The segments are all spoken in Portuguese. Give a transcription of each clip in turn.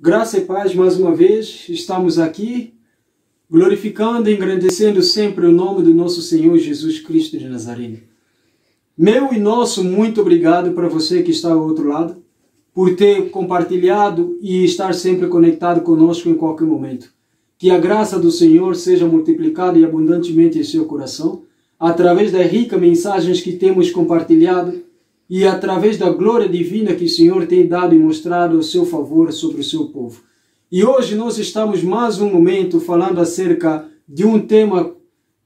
Graça e paz, mais uma vez, estamos aqui glorificando e engrandecendo sempre o nome do nosso Senhor Jesus Cristo de Nazaré. Meu e nosso muito obrigado para você que está ao outro lado, por ter compartilhado e estar sempre conectado conosco em qualquer momento. Que a graça do Senhor seja multiplicada e abundantemente em seu coração, através das ricas mensagens que temos compartilhado, e através da glória divina que o Senhor tem dado e mostrado o seu favor sobre o seu povo. E hoje nós estamos mais um momento falando acerca de um tema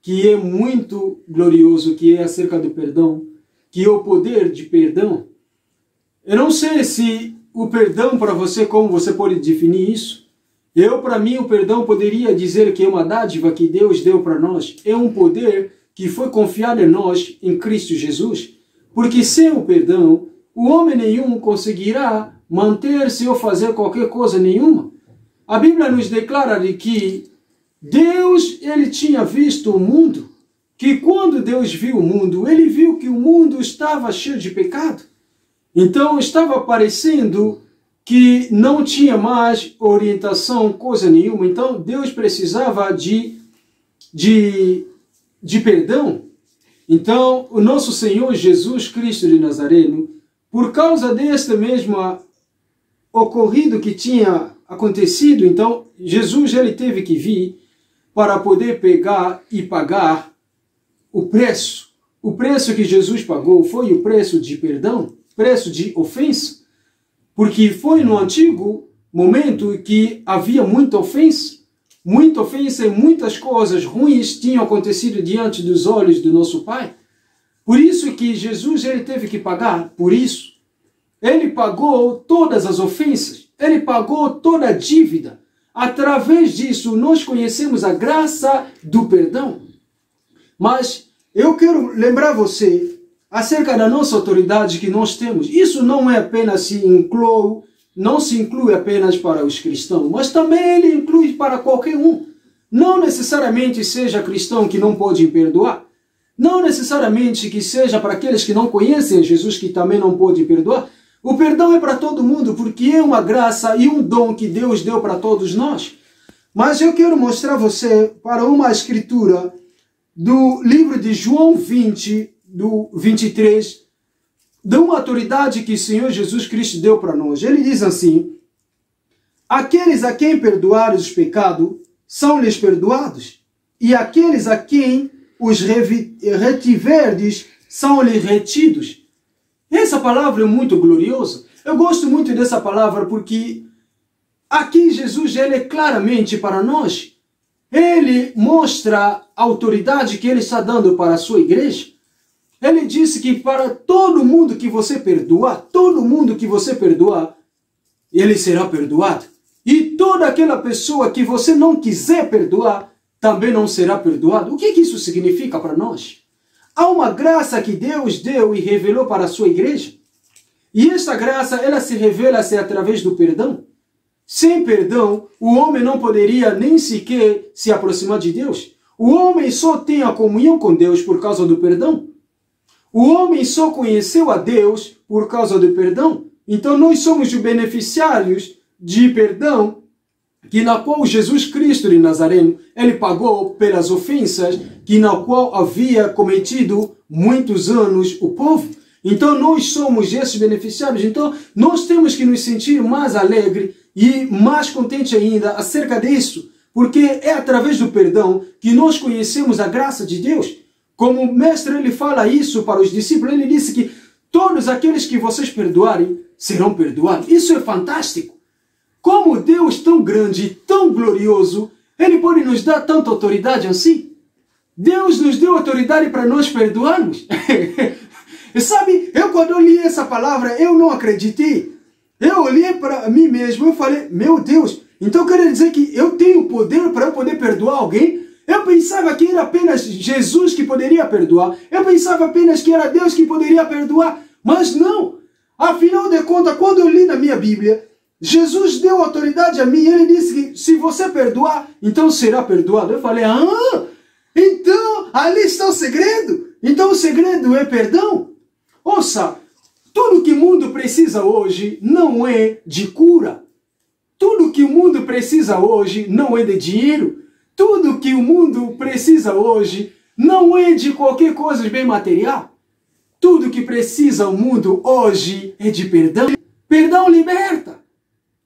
que é muito glorioso, que é acerca do perdão, que é o poder de perdão. Eu não sei se o perdão para você, como você pode definir isso. Para mim, o perdão poderia dizer que é uma dádiva que Deus deu para nós. É um poder que foi confiado em nós, em Cristo Jesus. Porque sem o perdão, o homem nenhum conseguirá manter-se ou fazer qualquer coisa nenhuma. A Bíblia nos declara de que Deus, ele tinha visto o mundo, que quando Deus viu o mundo, ele viu que o mundo estava cheio de pecado. Então estava parecendo que não tinha mais orientação, coisa nenhuma. Então Deus precisava de perdão. Então, o nosso Senhor Jesus Cristo de Nazareno, por causa deste mesmo ocorrido que tinha acontecido, então, Jesus ele teve que vir para poder pegar e pagar o preço. O preço que Jesus pagou foi o preço de perdão, preço de ofensa, porque foi no antigo momento que havia muita ofensa e muitas coisas ruins tinham acontecido diante dos olhos do nosso Pai. Por isso que Jesus ele teve que pagar por isso. Ele pagou todas as ofensas, ele pagou toda a dívida. Através disso, nós conhecemos a graça do perdão. Mas eu quero lembrar você acerca da nossa autoridade que nós temos. Isso não é apenas não se inclui apenas para os cristãos, mas também ele inclui para qualquer um. Não necessariamente seja cristão que não pode perdoar. Não necessariamente que seja para aqueles que não conhecem Jesus que também não pode perdoar. O perdão é para todo mundo, porque é uma graça e um dom que Deus deu para todos nós. Mas eu quero mostrar a você para uma escritura do livro de João 20, do 23, de uma autoridade que o Senhor Jesus Cristo deu para nós. Ele diz assim: aqueles a quem perdoares os pecados, são-lhes perdoados, e aqueles a quem os retiverdes, são-lhes retidos. Essa palavra é muito gloriosa. Eu gosto muito dessa palavra porque aqui Jesus ele é claramente para nós. Ele mostra a autoridade que ele está dando para a sua igreja. Ele disse que para todo mundo que você perdoar, ele será perdoado. E toda aquela pessoa que você não quiser perdoar, também não será perdoado. O que isso significa para nós? Há uma graça que Deus deu e revelou para a sua igreja. E esta graça, ela se revela através do perdão. Sem perdão, o homem não poderia nem sequer se aproximar de Deus. O homem só tem a comunhão com Deus por causa do perdão. O homem só conheceu a Deus por causa do perdão. Então nós somos os beneficiários de perdão, que na qual Jesus Cristo de Nazareno, ele pagou pelas ofensas que na qual havia cometido muitos anos o povo. Então nós somos esses beneficiários. Então nós temos que nos sentir mais alegres e mais contentes ainda acerca disso, porque é através do perdão que nós conhecemos a graça de Deus. Como o mestre ele fala isso para os discípulos, ele disse que todos aqueles que vocês perdoarem serão perdoados. Isso é fantástico. Como Deus tão grande, tão glorioso, ele pode nos dar tanta autoridade assim? Deus nos deu autoridade para nós perdoarmos. Sabe, quando eu li essa palavra, eu não acreditei. Eu olhei para mim mesmo e falei, meu Deus, então quer dizer que eu tenho poder para eu poder perdoar alguém? Eu pensava que era apenas Jesus que poderia perdoar. Eu pensava apenas que era Deus que poderia perdoar. Mas não. Afinal de contas, quando eu li na minha Bíblia, Jesus deu autoridade a mim e ele disse que se você perdoar, então será perdoado. Eu falei, então ali está o segredo. Então o segredo é perdão. Ouça, tudo que o mundo precisa hoje não é de cura. Tudo que o mundo precisa hoje não é de dinheiro. Tudo que o mundo precisa hoje não é de qualquer coisa bem material. Tudo que precisa o mundo hoje é de perdão. Perdão liberta.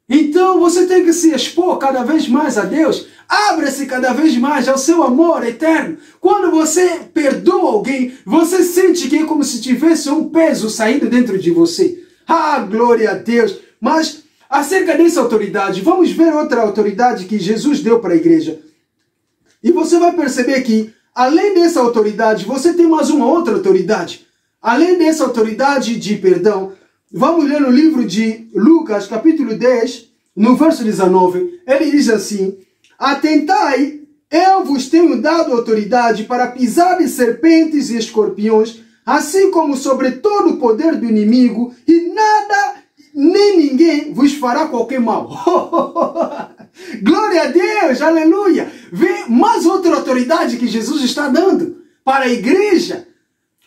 Então você tem que se expor cada vez mais a Deus. Abra-se cada vez mais ao seu amor eterno. Quando você perdoa alguém, você sente que é como se tivesse um peso saindo dentro de você. Ah, glória a Deus! Mas acerca dessa autoridade, vamos ver outra autoridade que Jesus deu para a igreja. E você vai perceber que, além dessa autoridade, você tem mais uma outra autoridade. Além dessa autoridade de perdão, vamos ler no livro de Lucas, capítulo 10, no verso 19. Ele diz assim: atentai, eu vos tenho dado autoridade para pisar em serpentes e escorpiões, assim como sobre todo o poder do inimigo, e nada, nem ninguém vos fará qualquer mal. Glória a Deus, aleluia! Vê mais outra autoridade que Jesus está dando para a igreja.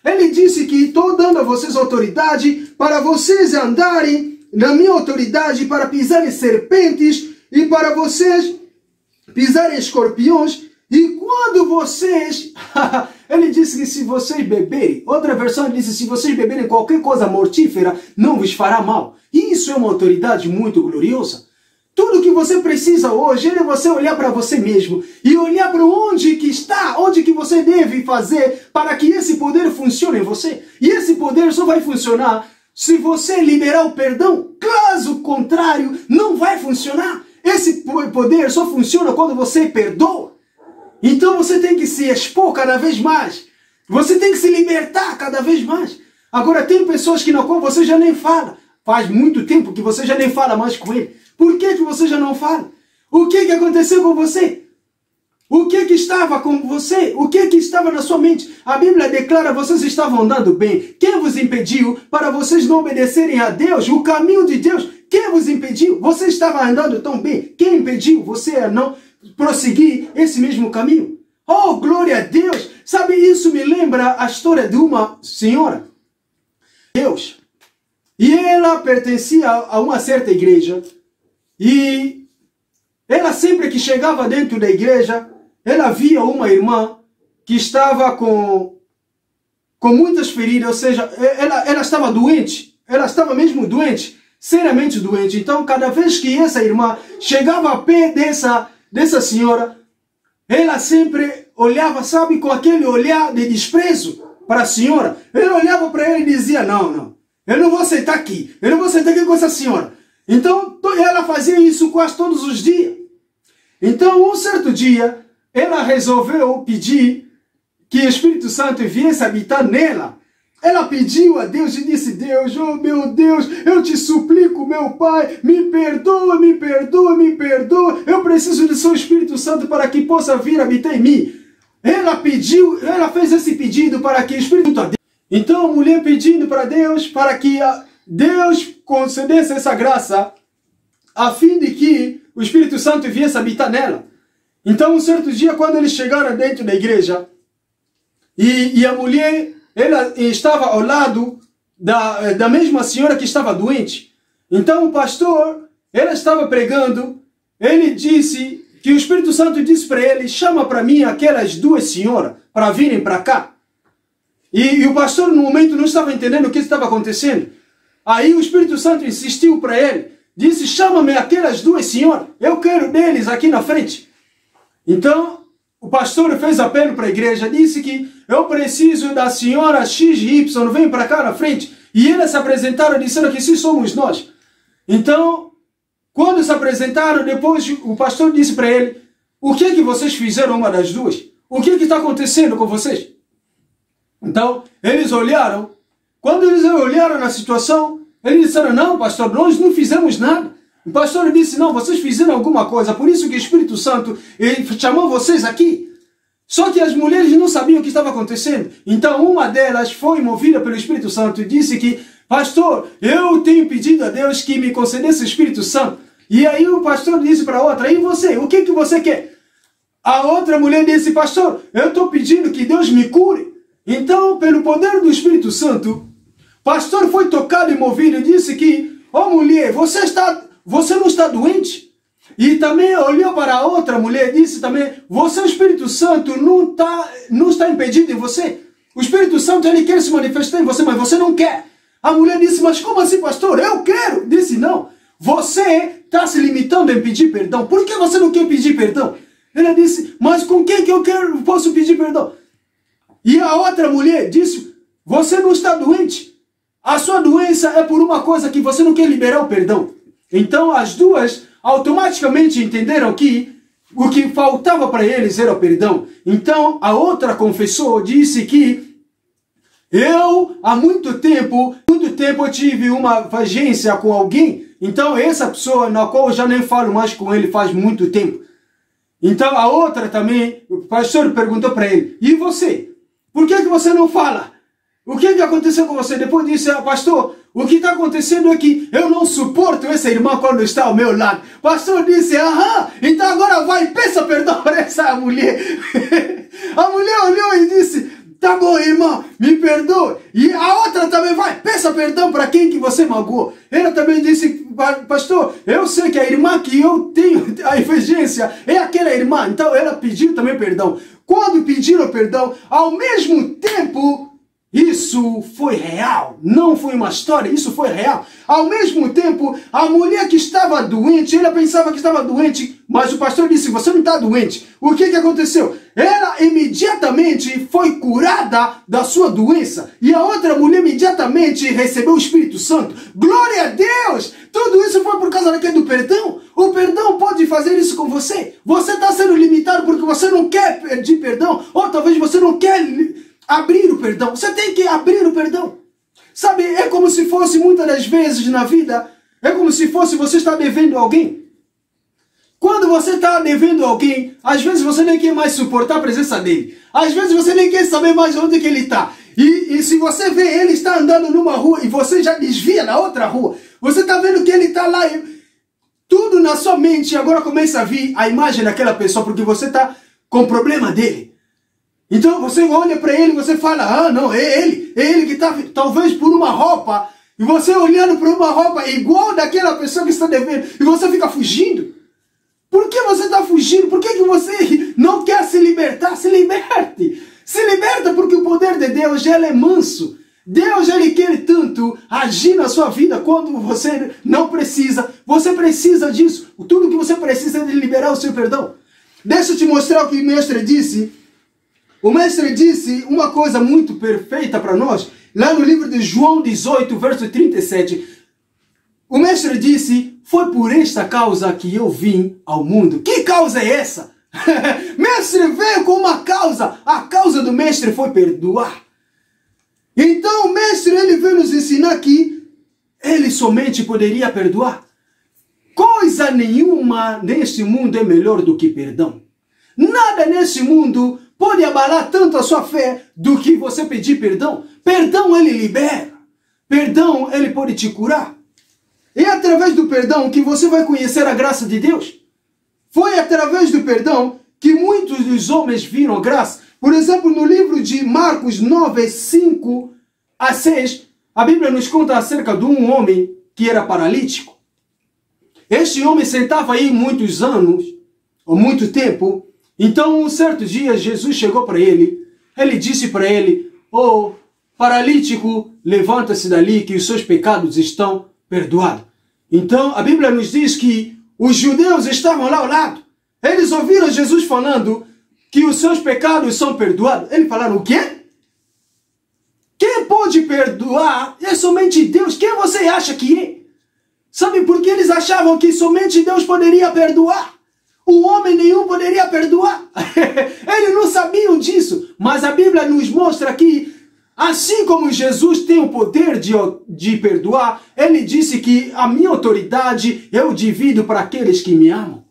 Ele disse que estou dando a vocês autoridade para vocês andarem na minha autoridade, para pisarem serpentes e para vocês pisarem escorpiões. E quando vocês... ele disse que se vocês beberem, outra versão disse, se vocês beberem qualquer coisa mortífera, não vos fará mal. E isso é uma autoridade muito gloriosa. Tudo que você precisa hoje é você olhar para você mesmo e olhar para onde que está, onde que você deve fazer para que esse poder funcione em você. E esse poder só vai funcionar se você liberar o perdão. Caso contrário, não vai funcionar. Esse poder só funciona quando você perdoa. Então você tem que se expor cada vez mais. Você tem que se libertar cada vez mais. Agora tem pessoas que na qual você já nem fala. Faz muito tempo que você já nem fala mais com ele. Por que você já não fala? O que aconteceu com você? O que estava com você? O que estava na sua mente? A Bíblia declara, vocês estavam andando bem. Quem vos impediu para vocês não obedecerem a Deus? O caminho de Deus. Quem vos impediu? Você estava andando tão bem. Quem impediu você a não prosseguir esse mesmo caminho? Oh, glória a Deus! Sabe, isso me lembra a história de uma senhora. Deus. E ela pertencia a uma certa igreja. E ela sempre que chegava dentro da igreja, ela via uma irmã que estava com muitas feridas, ou seja, ela estava doente, ela estava mesmo doente, seriamente doente. Então, cada vez que essa irmã chegava a pé dessa senhora, ela sempre olhava, sabe, com aquele olhar de desprezo para a senhora. Ela olhava para ela e dizia, não, eu não vou sentar aqui, eu não vou sentar aqui com essa senhora. Então, ela fazia isso quase todos os dias. Então, um certo dia, ela resolveu pedir que o Espírito Santo viesse habitar nela. Ela pediu a Deus e disse, Deus, oh meu Deus, eu te suplico, meu Pai, me perdoa, me perdoa, me perdoa. Eu preciso do seu Espírito Santo para que possa vir habitar em mim. Ela fez esse pedido para que o Espírito Santo... Então, a mulher pedindo para Deus, para que Deus concedesse essa graça, a fim de que o Espírito Santo viesse habitar nela. Então, um certo dia, quando eles chegaram dentro da igreja, e a mulher, ela estava ao lado da mesma senhora que estava doente. Então, o pastor, ela estava pregando, ele disse, que o Espírito Santo disse para ele, chama para mim aquelas duas senhoras, para virem para cá. E o pastor, no momento, não estava entendendo o que estava acontecendo. Aí o Espírito Santo insistiu para ele, disse, chama-me aquelas duas senhoras, eu quero deles aqui na frente. Então, o pastor fez apelo para a igreja, disse que eu preciso da senhora XY, vem para cá na frente. E eles se apresentaram e disseram que sim, somos nós. Então, quando se apresentaram, depois o pastor disse para ele, o que é que vocês fizeram uma das duas? O que é que está acontecendo com vocês? Então, eles olharam. Quando eles olharam na situação, eles disseram, não, pastor, nós não fizemos nada. O pastor disse, não, vocês fizeram alguma coisa, por isso que o Espírito Santo chamou vocês aqui. Só que as mulheres não sabiam o que estava acontecendo. Então, uma delas foi movida pelo Espírito Santo e disse que, pastor, eu tenho pedido a Deus que me concedesse o Espírito Santo. E aí o pastor disse para a outra, e você, o que você quer? A outra mulher disse, pastor, eu estou pedindo que Deus me cure. Então, pelo poder do Espírito Santo, o pastor foi tocado e movido e disse que, ó mulher, você não está doente? E também olhou para a outra mulher e disse também, você, o Espírito Santo, não está impedido em você. O Espírito Santo, ele quer se manifestar em você, mas você não quer. A mulher disse, mas como assim, pastor? Eu quero. Disse, não. Você está se limitando em pedir perdão. Por que você não quer pedir perdão? Ela disse, mas com quem que eu posso pedir perdão? E a outra mulher disse, você não está doente. A sua doença é por uma coisa que você não quer liberar o perdão. Então as duas automaticamente entenderam que o que faltava para eles era o perdão. Então a outra confessou, disse que eu há muito tempo eu tive uma vagência com alguém. Então essa pessoa na qual eu já nem falo mais com ele faz muito tempo. Então a outra também, o pastor perguntou para ele, e você? Por que você não fala? O que aconteceu com você? Depois disse, pastor, o que está acontecendo é que eu não suporto essa irmã quando está ao meu lado. Pastor disse, aham, então agora vai, peça perdão para essa mulher. A mulher olhou e disse, tá bom, irmão, me perdoe. E a outra também vai, peça perdão para quem que você magoou. Ela também disse, pastor, eu sei que a irmã que eu tenho a emergência é aquela irmã. Então ela pediu também perdão. Quando pediram perdão, ao mesmo tempo, isso foi real, não foi uma história, isso foi real. Ao mesmo tempo, a mulher que estava doente, ela pensava que estava doente, mas o pastor disse, você não está doente. O que aconteceu? Ela imediatamente foi curada da sua doença. E a outra mulher imediatamente recebeu o Espírito Santo. Glória a Deus! Tudo isso foi por causa do perdão. O perdão pode fazer isso com você. Você está sendo limitado porque você não quer pedir perdão. Ou talvez você não quer abrir o perdão. Você tem que abrir o perdão. Sabe, é como se fosse muitas das vezes na vida, é como se fosse você estar devendo a alguém. Quando você está devendo a alguém, às vezes você nem quer mais suportar a presença dele. Às vezes você nem quer saber mais onde que ele está. E se você vê ele está andando numa rua e você já desvia na outra rua, você está vendo que ele está lá e tudo na sua mente agora começa a vir a imagem daquela pessoa porque você está com o problema dele. Então você olha para ele e você fala, ah não, é ele que está, talvez por uma roupa, e você olhando para uma roupa igual daquela pessoa que está devendo, e você fica fugindo. Por que você está fugindo? Por que você não quer se libertar? Se liberte. Se liberta porque o poder de Deus, ele é manso. Deus, ele quer tanto agir na sua vida quando você não precisa. Você precisa disso. Tudo que você precisa é de liberar o seu perdão. Deixa eu te mostrar o que o mestre disse. O mestre disse uma coisa muito perfeita para nós, lá no livro de João 18, verso 37. O mestre disse, foi por esta causa que eu vim ao mundo. Que causa é essa? Mestre veio com uma causa. A causa do mestre foi perdoar. Então o mestre, ele veio nos ensinar que ele somente poderia perdoar. Coisa nenhuma neste mundo é melhor do que perdão. Nada neste mundo pode abalar tanto a sua fé do que você pedir perdão. Perdão, ele libera. Perdão, ele pode te curar. É através do perdão que você vai conhecer a graça de Deus. Foi através do perdão que muitos dos homens viram a graça. Por exemplo, no livro de Marcos 9, 5 a 6, a Bíblia nos conta acerca de um homem que era paralítico. Este homem sentava aí muitos anos, ou muito tempo. Então, um certo dia, Jesus chegou para ele. Ele disse para ele, oh, paralítico, levanta-se dali que os seus pecados estão perdoados. Então, a Bíblia nos diz que os judeus estavam lá ao lado. Eles ouviram Jesus falando que os seus pecados são perdoados. Eles falaram, o quê? Quem pode perdoar é somente Deus. Quem você acha que é? Sabe por que eles achavam que somente Deus poderia perdoar? O homem nenhum poderia perdoar. Eles não sabiam disso. Mas a Bíblia nos mostra que, assim como Jesus tem o poder de perdoar, ele disse que a minha autoridade eu divido para aqueles que me amam.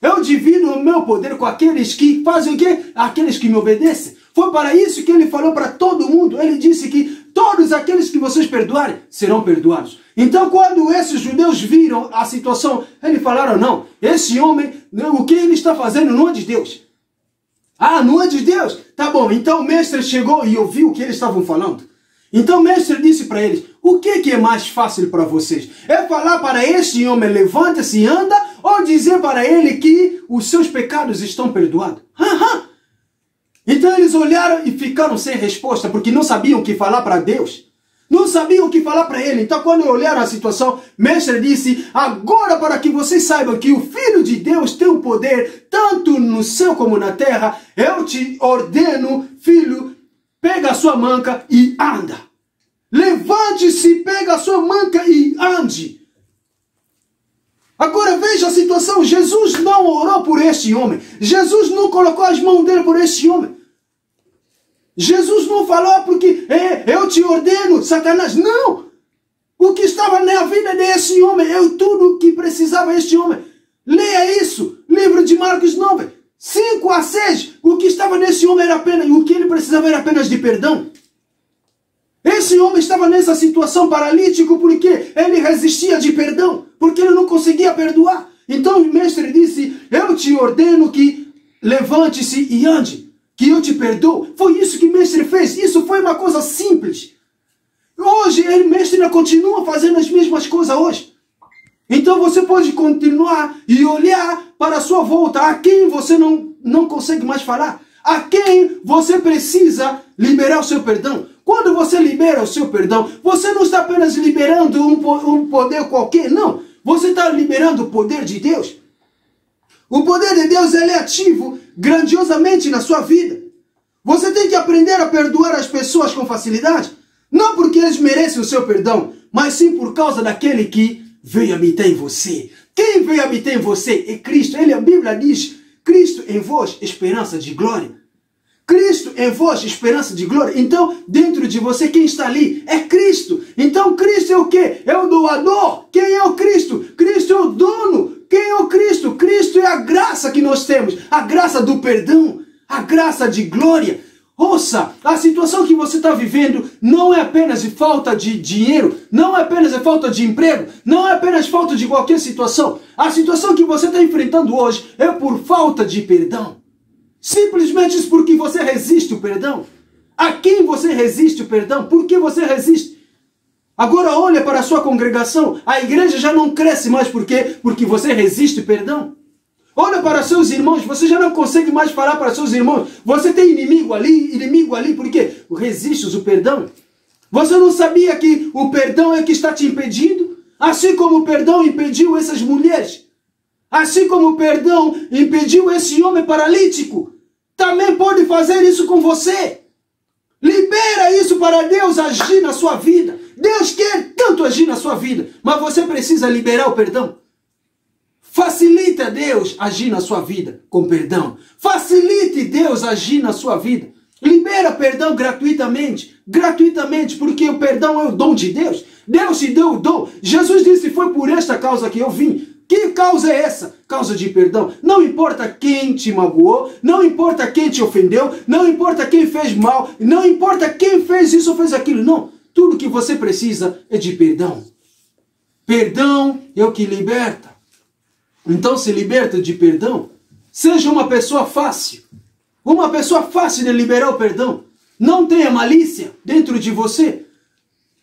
Eu divido o meu poder com aqueles que fazem o quê? Aqueles que me obedecem. Foi para isso que ele falou para todo mundo. Ele disse que todos aqueles que vocês perdoarem serão perdoados. Então, quando esses judeus viram a situação, eles falaram, não, esse homem, o que ele está fazendo não é de Deus. Ah, não é de Deus? Tá bom, então o mestre chegou e ouviu o que eles estavam falando. Então o mestre disse para eles, O que é mais fácil para vocês? É falar para este homem, levanta-se e anda, ou dizer para ele que os seus pecados estão perdoados? Então eles olharam e ficaram sem resposta, porque não sabiam o que falar para Deus. Não sabiam o que falar para ele. Então quando olharam a situação, o mestre disse, agora para que vocês saibam que o Filho de Deus tem o poder, tanto no céu como na terra, eu te ordeno, filho, pega a sua manca e anda. Levante-se, pega a sua manca e ande. Agora veja a situação. Jesus não orou por este homem. Jesus não colocou as mãos dele por este homem. Jesus não falou porque eu te ordeno, Satanás. Não. O que estava na vida desse homem é tudo o que precisava este homem. Leia isso. Livro de Marcos 9. 5 a 6. O que estava nesse homem era apenas, o que ele precisava era apenas de perdão. Esse homem estava nessa situação paralítico porque ele resistia de perdão, porque ele não conseguia perdoar. Então o mestre disse, eu te ordeno que levante-se e ande, que eu te perdoo. Foi isso que o mestre fez. Isso foi uma coisa simples. Hoje o mestre ainda continua fazendo as mesmas coisas hoje. Então você pode continuar e olhar para a sua volta, a quem você não consegue mais falar, a quem você precisa liberar o seu perdão. Quando você libera o seu perdão, você não está apenas liberando um poder qualquer, não. Você está liberando o poder de Deus. O poder de Deus ele é ativo grandiosamente na sua vida. Você tem que aprender a perdoar as pessoas com facilidade. Não porque eles merecem o seu perdão, mas sim por causa daquele que veio habitar em você. Quem veio habitar em você é Cristo. A Bíblia diz, Cristo em vós, esperança de glória. Cristo em vós, esperança de glória. Então, dentro de você, quem está ali é Cristo. Então, Cristo é o quê? É o doador. Quem é o Cristo? Cristo é o dono. Quem é o Cristo? Cristo é a graça que nós temos. A graça do perdão. A graça de glória. Ouça, a situação que você está vivendo não é apenas de falta de dinheiro, não é apenas de falta de emprego, não é apenas falta de qualquer situação. A situação que você está enfrentando hoje é por falta de perdão. Simplesmente isso porque você resiste o perdão. A quem você resiste o perdão? Por que você resiste? Agora olha para a sua congregação. A igreja já não cresce mais. Por quê? Porque você resiste o perdão. Olha para seus irmãos. Você já não consegue mais falar para seus irmãos. Você tem inimigo ali. Por quê? Resistes o perdão. Você não sabia que o perdão é que está te impedindo? Assim como o perdão impediu essas mulheres. Assim como o perdão impediu esse homem paralítico. Também pode fazer isso com você. Libera isso para Deus agir na sua vida. Deus quer tanto agir na sua vida, mas você precisa liberar o perdão. Facilita Deus agir na sua vida com perdão. Facilite Deus agir na sua vida. Libera perdão gratuitamente. Gratuitamente, porque o perdão é o dom de Deus. Deus te deu o dom. Jesus disse, foi por esta causa que eu vim. Que causa é essa? Causa de perdão. Não importa quem te magoou, não importa quem te ofendeu, não importa quem fez mal, não importa quem fez isso ou fez aquilo. Não. Tudo que você precisa é de perdão. Perdão é o que liberta. Então se liberta de perdão. Seja uma pessoa fácil. Uma pessoa fácil de liberar o perdão. Não tenha malícia dentro de você.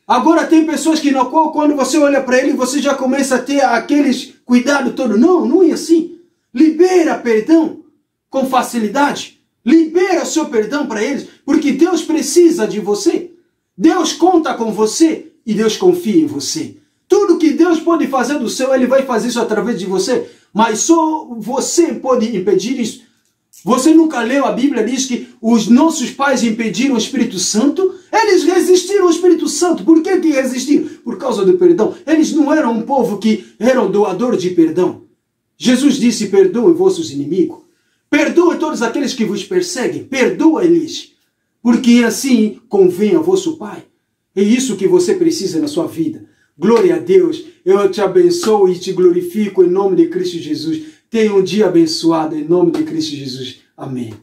Agora tem pessoas que na qual quando você olha para ele, você já começa a ter aqueles cuidado todo. Não, não é assim. Libera perdão com facilidade. Libera o seu perdão para eles, porque Deus precisa de você. Deus conta com você e Deus confia em você. Tudo que Deus pode fazer do céu, Ele vai fazer isso através de você. Mas só você pode impedir isso. Você nunca leu a Bíblia, diz que os nossos pais impediram o Espírito Santo? Eles resistiram ao Espírito Santo. Por que resistiram? Por causa do perdão. Eles não eram um povo que eram doador de perdão. Jesus disse, perdoem vossos inimigos. Perdoe todos aqueles que vos perseguem. Perdoa-lhes. Porque assim convém a vosso Pai. É isso que você precisa na sua vida. Glória a Deus. Eu te abençoo e te glorifico em nome de Cristo Jesus. Tenha um dia abençoado em nome de Cristo Jesus. Amém.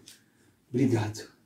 Obrigado.